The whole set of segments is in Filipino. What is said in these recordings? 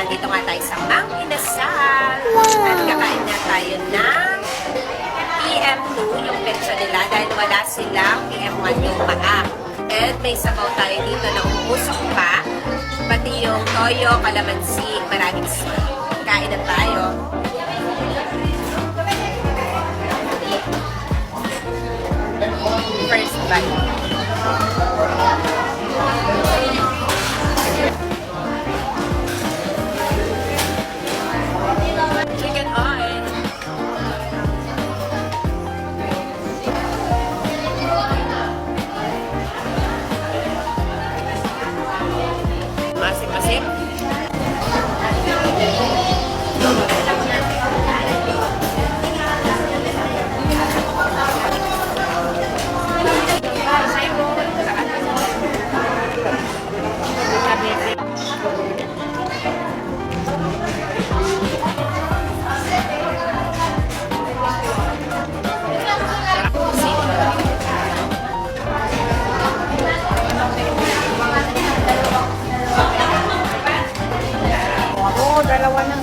nandito nga tayo sa Mang Inasal. At kakain na tayo ng PM2 yung petsa nila dahil wala silang PM1 yung paa. And may sabaw tayo dito na umusok pa. Pati yung toyo, kalamansi, maraming sweet. Kain na tayo. First bite. Chicken oil. Masim-masim. Dalawa na.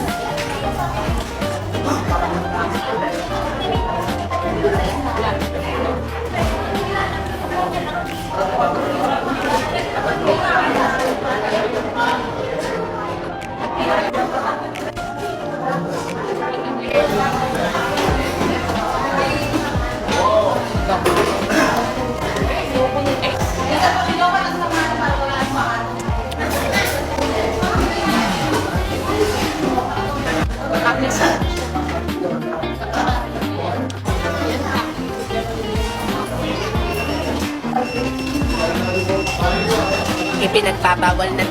Ipinagbabawal na